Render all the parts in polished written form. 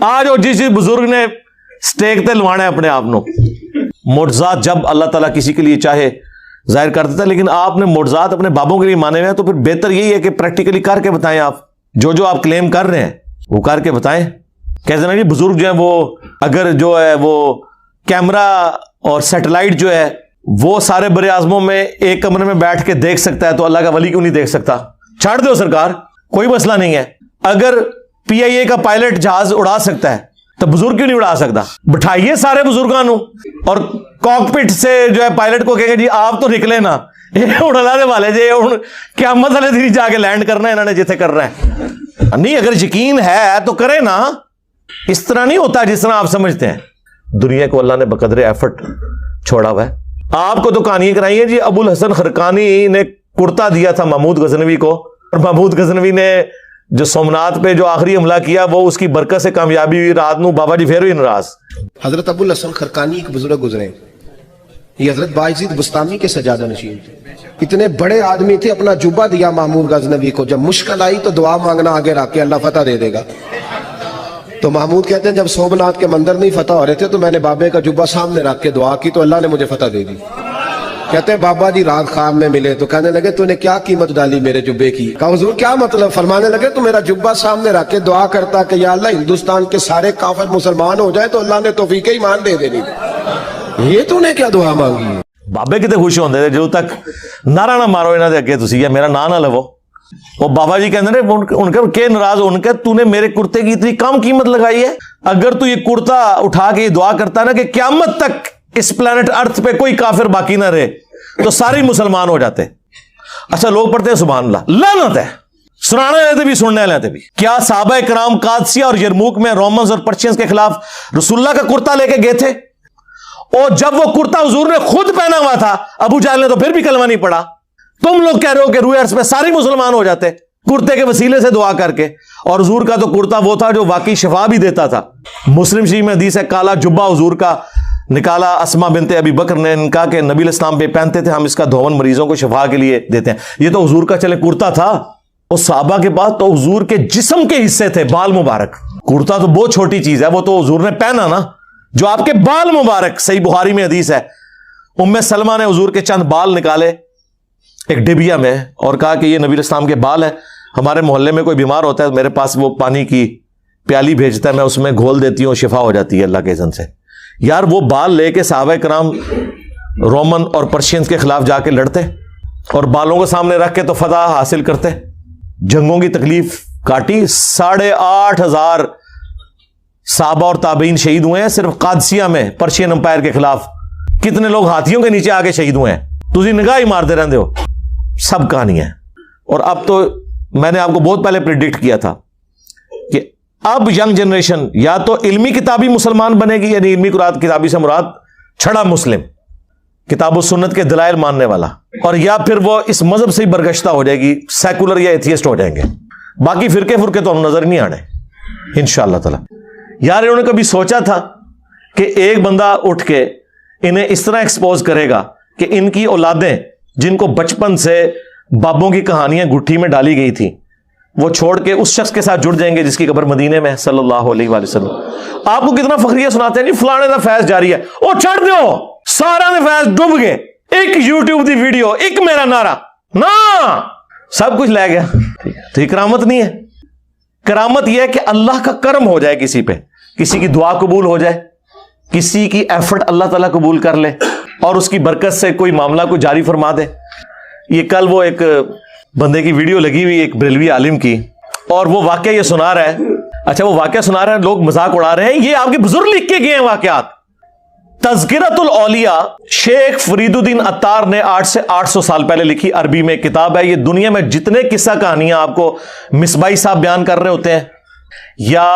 آج وہ جس بزرگ نے سٹیک تے لوانا ہے اپنے آپ نو. معجزات جب اللہ تعالیٰ کسی کے لیے چاہے ظاہر کر دیتا ہے، لیکن آپ نے معجزات اپنے بابوں کے لیے مانے ہوئے ہیں، تو پھر بہتر یہی ہے کہ پریکٹیکلی کر کے بتائیں. آپ جو آپ کلیم کر رہے ہیں وہ کر کے بتائیں. کہتے ہیں نا بزرگ جو ہے وہ اگر جو ہے وہ کیمرہ اور سیٹلائٹ جو ہے وہ سارے بر اعظموں میں ایک کمرے میں بیٹھ کے دیکھ سکتا ہے تو اللہ کا ولی کیوں نہیں دیکھ سکتا؟ چھاڑ دو سرکار، کوئی مسئلہ نہیں ہے. اگر پی آئی اے کا پائلٹ جہاز اڑا سکتا ہے تو بزرگ کیوں نہیں اڑا سکتا؟ بٹھائیے سارے بزرگانوں اور کاکپٹ سے جو ہے پائلٹ کو کہیں گے جی آپ تو نکلے نا، یہ اڑانے والے جی قیامت والے دن جا کے لینڈ کرنا ہے انہوں نے جتنے کر رہے ہیں. نہیں اگر یقین ہے تو کرے نا. اس طرح نہیں ہوتا جس طرح آپ سمجھتے ہیں. دنیا کو اللہ نے بقدر ایفرٹ چھوڑا ہوا ہے. آپ کو تو کہانیاں کرائی ہیں جی. ابو الحسن خرقانی نے کرتا دیا تھا محمود غزنوی کو، اور محمود غزنوی نے جو سومنات پہ جو آخری حملہ کیا وہ اس کی برکت سے کامیابی ہوئی. رات نو بابا جی پھر ہوئی ناراض. حضرت ابو الحسن خرقانی ایک بزرگ گزرے، یہ حضرت باعزید بستامی کے سجادہ نشین تھے. اتنے بڑے آدمی تھے، اپنا جبہ دیا محمود غزنوی کو. جب مشکل آئی تو دعا مانگنا آگے رکھ کے اللہ فتح دے دے گا. تو محمود کہتے ہیں جب سومنات کے مندر نہیں فتح ہو رہے تھے تو میں نے بابے کا جبہ سامنے رکھ کے دعا کی تو اللہ نے مجھے فتح دے دی. کہتے ہیں بابا جی رات خواب میں ملے تو کہنے لگے تو نے کیا قیمت ڈالی میرے جبے کی؟ کہا حضور کیا مطلب؟ فرمانے لگے تو میرا جبہ سامنے رکھ کے دعا کرتا کہ یا اللہ ہندوستان کے سارے کافر مسلمان ہو جائے تو اللہ نے توفیق ایمان دے دینی. یہ تو نے کیا دعا مانگی ہے؟ بابے کتے خوش ہوندے تھے جو تک نعرہ نہ مارو انہاں دے اگے تسی یا میرا نام نہ لو. وہ بابا جی کہتے ہیں ان کے کہ ناراض ہو ان کے تو نے میرے کرتے کی اتنی کم قیمت لگائی ہے. اگر تو یہ کرتا اٹھا کے یہ دعا کرتا نا کہ قیامت تک اس پلانٹ ارتھ پہ کوئی کافر باقی نہ رہے تو سارے مسلمان ہو جاتے. اچھا لوگ پڑھتے ہیں سبحان اللہ، لعنت ہے. سنانے لیتے بھی سننے لیتے بھی. کیا صحابہ کرام قادسیہ اور یرموک میں رومنز اور پرشینز کے خلاف رسول اللہ کا کرتا لے کے گئے تھے؟ اور جب وہ کرتا حضور نے خود پہنا ہوا تھا ابو جہل نے تو پھر بھی کلمہ نہیں پڑھا. تم لوگ کہہ رہے ہو کہ روئے عرض پہ سارے مسلمان ہو جاتے کرتے کے وسیلے سے دعا کر کے. اور حضور کا تو کرتا وہ تھا جو واقعی شفا بھی دیتا تھا. مسلم شریف میں حدیث ہے کالا جبہ حضور کا نکالا اسما بنت ابی بکر نے، ان کا کہ نبی الاسلام پہ پہنتے تھے، ہم اس کا دھون مریضوں کو شفا کے لیے دیتے ہیں. یہ تو حضور کا چلے کرتا تھا. اور صحابہ کے پاس تو حضور کے جسم کے حصے تھے، بال مبارک. کرتا تو بہت چھوٹی چیز ہے، وہ تو حضور نے پہنا نا جو آپ کے بال مبارک. صحیح بخاری میں حدیث ہے ام سلمہ نے حضور کے چند بال نکالے ایک ڈبیا میں اور کہا کہ یہ نبی الاسلام کے بال ہیں، ہمارے محلے میں کوئی بیمار ہوتا ہے میرے پاس وہ پانی کی پیالی بھیجتا ہے، میں اس میں گھول دیتی ہوں، شفا ہو جاتی ہے اللہ کے اذن سے. یار وہ بال لے کے صحابہ کرام رومن اور پرشینز کے خلاف جا کے لڑتے اور بالوں کو سامنے رکھ کے تو فتح حاصل کرتے. جنگوں کی تکلیف کاٹی. 8,500 صحابہ اور تابعین شہید ہوئے ہیں صرف قادسیہ میں پرشین امپائر کے خلاف. کتنے لوگ ہاتھیوں کے نیچے آ کے شہید ہوئے ہیں. تجھے نگاہ ہی مارتے رہتے ہو. سب کہانی ہے. اور اب تو میں نے آپ کو بہت پہلے پریڈکٹ کیا تھا کہ اب ینگ جنریشن یا تو علمی کتابی مسلمان بنے گی، یعنی علمی کتابی سے مراد چھڑا مسلم کتاب و سنت کے دلائل ماننے والا، اور یا پھر وہ اس مذہب سے ہی برگشتہ ہو جائے گی، سیکولر یا ایتھیسٹ ہو جائیں گے. باقی فرقے تو ہم نظر نہیں آنے انشاءاللہ تعالی. یار انہوں نے کبھی سوچا تھا کہ ایک بندہ اٹھ کے انہیں اس طرح ایکسپوز کرے گا کہ ان کی اولادیں جن کو بچپن سے بابوں کی کہانیاں گٹھی میں ڈالی گئی تھی وہ چھوڑ کے اس شخص کے ساتھ جڑ جائیں گے جس کی قبر مدینے میں صلی اللہ علیہ وآلہ وسلم. آپ کو کتنا فخریہ سناتے ہیں جی فلانے دا فیض جاری ہے، او چھڑ دیو سارا نے فیض ڈوب گئے. ایک یوٹیوب دی ویڈیو، ایک میرا نعرہ نا سب کچھ لے گیا. تو یہ کرامت نہیں ہے. کرامت یہ ہے کہ اللہ کا کرم ہو جائے کسی پہ، کسی کی دعا قبول ہو جائے، کسی کی ایفرٹ اللہ تعالیٰ قبول کر لے اور اس کی برکت سے کوئی معاملہ کو جاری فرما دے. یہ کل وہ ایک بندے کی ویڈیو لگی ہوئی ایک بریلوی عالم کی اور وہ واقعہ یہ سنا رہا ہے. اچھا وہ واقعہ سنا رہا ہے، لوگ مذاق اڑا رہے ہیں، یہ آپ کے بزرگ لکھ کے گئے ہیں واقعات. تذکرۃ الاولیاء شیخ فرید الدین عطار نے 800 سے 800 سال پہلے لکھی عربی میں کتاب ہے. یہ دنیا میں جتنے قصہ کہانیاں آپ کو مصباحی صاحب بیان کر رہے ہوتے ہیں یا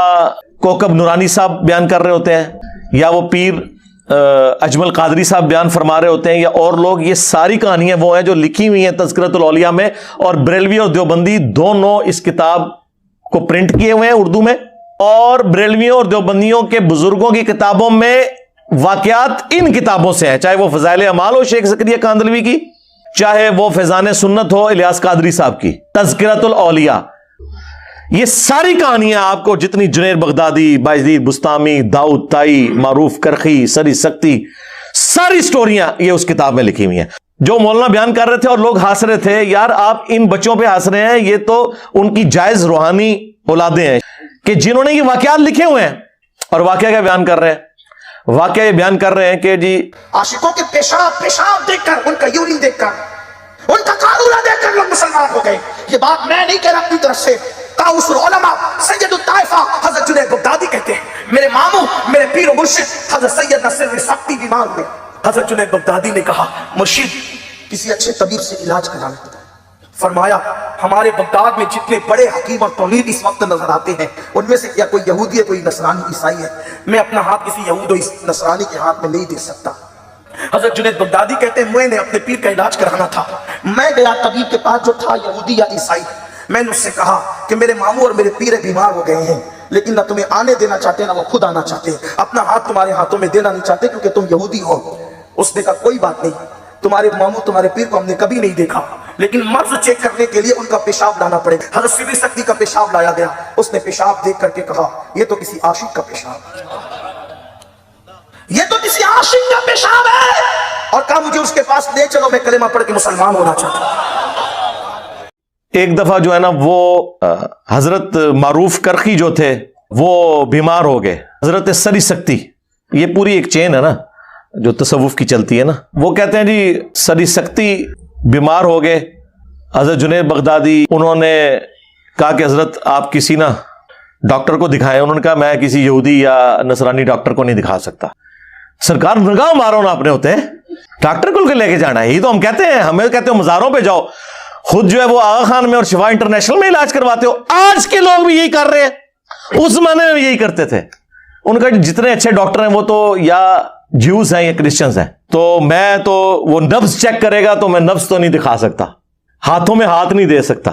کوکب نورانی صاحب بیان کر رہے ہوتے ہیں یا وہ پیر اجمل قادری صاحب بیان فرما رہے ہوتے ہیں یا اور لوگ، یہ ساری کہانیاں وہ ہیں جو لکھی ہوئی ہیں تذکرۃ الاولیاء میں. اور بریلوی اور دیوبندی دونوں اس کتاب کو پرنٹ کیے ہوئے ہیں اردو میں. اور بریلویوں اور دیوبندیوں کے بزرگوں کی کتابوں میں واقعات ان کتابوں سے ہیں، چاہے وہ فضائل اعمال ہو شیخ زکریا کاندلوی کی، چاہے وہ فیضان سنت ہو الیاس قادری صاحب کی. تذکرۃ الاولیاء یہ ساری کہانیاں آپ کو جتنی جنید بغدادی، بایزید بستامی، داؤد طائی، معروف کرخی، سری سختی، ساری سٹوریاں یہ اس کتاب میں لکھی ہوئی ہیں. جو مولانا بیان کر رہے تھے اور لوگ ہنس رہے تھے، یار آپ ان بچوں پہ ہنس رہے ہیں، یہ تو ان کی جائز روحانی اولادیں ہیں کہ جنہوں نے یہ واقعات لکھے ہوئے ہیں. اور واقعہ کیا بیان کر رہے ہیں؟ واقعہ یہ بیان کر رہے ہیں کہ جی عاشقوں کے پیشاب دیکھ کر، ان کا یورین دیکھ کر، ان کا قارورہ دیکھ کر لوگ مسلمان ہو گئے. یہ بات میں نہیں کہہ رہا اپنی طرف سے، قاؤس العلماء سید الطائفہ حضرت جنید بغدادی کہتے ہیں، میرے ماموں، میرے پیر و مرشد حضرت سید نصر سختی بیمار ہوئے. حضرت جنید بغدادی نے کہا مرشد کسی اچھے طبیب سے علاج کرانا. فرمایا ہمارے بغداد میں جتنے بڑے حکیم اور طبیب اس وقت نظر آتے ہیں، ان میں سے کیا کوئی یہودی ہے، کوئی نصرانی عیسائی ہے؟ میں اپنا ہاتھ کسی یہود و نصرانی کے ہاتھ میں نہیں دے سکتا. حضرت جنید بغدادی کہتے ہیں میں نے اپنے پیر کا علاج کرانا تھا، میں گیا طبیب کے پاس جو تھا یہودی یا عیسائی. میں نے اس سے کہا کہ میرے ماموں اور میرے پیر بیمار ہو گئے ہیں، لیکن نہ تمہیں آنے دینا چاہتے نہ وہ خود آنا چاہتے، اپنا ہاتھ تمہارے ہاتھوں میں دینا نہیں چاہتے کیونکہ تم یہودی ہو. اس نے کہا کوئی بات نہیں، تمہارے ماموں تمہارے پیر کو ہم نے کبھی نہیں دیکھا، لیکن مرض چیک کرنے کے لیے ان کا پیشاب لانا پڑے. حضرت سری سختی کا پیشاب لایا گیا. اس نے پیشاب دیکھ کر کے کہا یہ تو کسی عاشق کا پیشاب ہے، یہ تو کسی عاشق کا پیشاب ہے، اور کہا مجھے اس کے پاس لے چلو، میں کلمہ پڑھ کے مسلمان ہونا چاہتا ہوں. ایک دفعہ جو ہے نا وہ حضرت معروف کرخی جو تھے وہ بیمار ہو گئے. حضرت سری سختی، یہ پوری ایک چین ہے نا جو تصوف کی چلتی ہے نا، وہ کہتے ہیں جی سری سختی بیمار ہو گئے. حضرت جنید بغدادی انہوں نے کہا کہ حضرت آپ کسی نا ڈاکٹر کو دکھائیں. انہوں نے کہا میں کسی یہودی یا نصرانی ڈاکٹر کو نہیں دکھا سکتا. سرکار نگاہ مارو نا اپنے ہوتے ہیں، ڈاکٹر کو لے کے جانا ہے، یہی تو ہم کہتے ہیں. ہمیں کہتے ہو مزاروں پہ جاؤ، خود جو ہے وہ آغا خان میں اور شفا انٹرنیشنل میں علاج کرواتے ہو. آج کے لوگ بھی یہی کر رہے ہیں، اس زمانے میں بھی یہی کرتے تھے. ان کا جتنے اچھے ڈاکٹر ہیں وہ تو یا جیوز ہیں یا کرسچنز ہیں. تو میں تو وہ نبض چیک کرے گا تو میں نبض تو نہیں دکھا سکتا، ہاتھوں میں ہاتھ نہیں دے سکتا.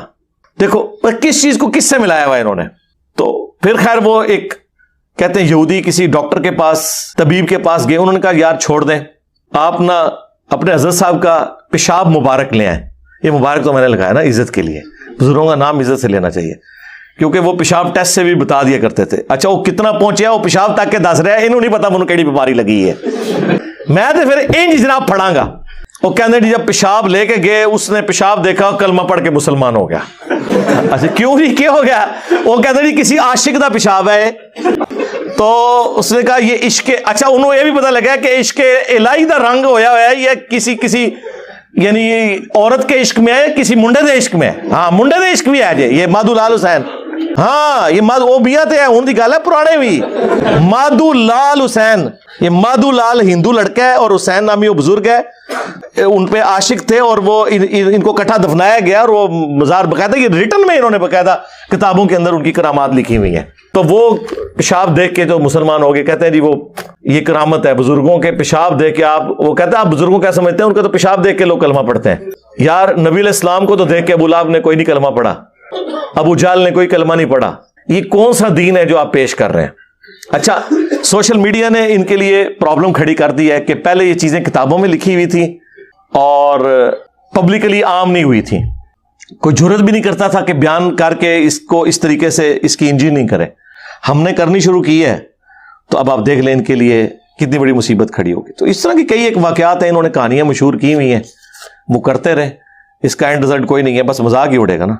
دیکھو کس چیز کو کس سے ملایا ہوا انہوں نے. تو پھر خیر وہ ایک کہتے ہیں یہودی کسی ڈاکٹر کے پاس، طبیب کے پاس گئے. انہوں نے کہا یار چھوڑ دیں، آپ نا اپنے حضرت صاحب کا پیشاب مبارک لے آئیں. یہ مبارک تو میں نے لگایا نا عزت کے لیے، بزرگوں کا نام عزت سے لینا چاہیے، کیونکہ وہ پیشاب ٹیسٹ سے بھی بتا دیا کرتے تھے. اچھا وہ کتنا پہنچیا وہ پیشاب تک کے دس رہا ہے، انہوں نہیں پتا انہوں کیڑی بیماری لگی ہے. میں تو پھر انج جناب پڑھاں گا. وہ کہنے جی جب پیشاب لے کے گئے، اس نے پیشاب دیکھا، کلمہ پڑھ کے مسلمان ہو گیا. اچھا کیوں جی کیا ہو گیا؟ وہ کہتے جی کسی عاشق دا پیشاب ہے. تو اس نے کہا یہ عشق، اچھا انہوں یہ بھی پتا لگا کہ عشق الہی دا رنگ ہویا ہے یا کسی یعنی عورت کے عشق میں ہے، کسی منڈے دے عشق میں. ہاں منڈے دے عشق بھی ہے جی، یہ مادھو لال حسین. ہاں یہ وہ بیاں تے ہے ہوں دی گل ہے پرانے بھی. مادھو لال حسین، یہ مادھو لال ہندو لڑکا ہے اور حسین نامی وہ بزرگ ہے، ان پہ عاشق تھے اور وہ ان کو کٹھا دفنایا گیا اور وہ مزار باقاعدہ یہ ریٹن میں انہوں نے باقاعدہ کتابوں کے اندر ان کی کرامات لکھی ہوئی ہیں. تو وہ پیشاب دیکھ کے جو مسلمان ہو گئے. کہتے ہیں جی وہ یہ کرامت ہے بزرگوں کے پیشاب دیکھ کے. آپ وہ کہتے ہیں آپ بزرگوں کیا سمجھتے ہیں، ان کا تو پیشاب دیکھ کے لوگ کلمہ پڑھتے ہیں. یار نبی علیہ السلام کو تو دیکھ کے ابو لہب نے کوئی نہیں کلمہ پڑھا، ابو جہل نے کوئی کلمہ نہیں پڑھا. یہ کون سا دین ہے جو آپ پیش کر رہے ہیں؟ اچھا سوشل میڈیا نے ان کے لیے پرابلم کھڑی کر دی ہے کہ پہلے یہ چیزیں کتابوں میں لکھی ہوئی تھی اور پبلکلی عام نہیں ہوئی تھی. کوئی جرت بھی نہیں کرتا تھا کہ بیان کر کے اس کو اس طریقے سے اس کی انجری نہیں کرے. ہم نے کرنی شروع کی ہے تو اب آپ دیکھ لیں ان کے لیے کتنی بڑی مصیبت کھڑی ہوگی. تو اس طرح کی کئی ایک واقعات ہیں، انہوں نے کہانیاں مشہور کی ہوئی ہیں، وہ کرتے رہے. اس کا اینڈ رزلٹ کوئی نہیں ہے، بس مذاق ہی اڑے گا نا.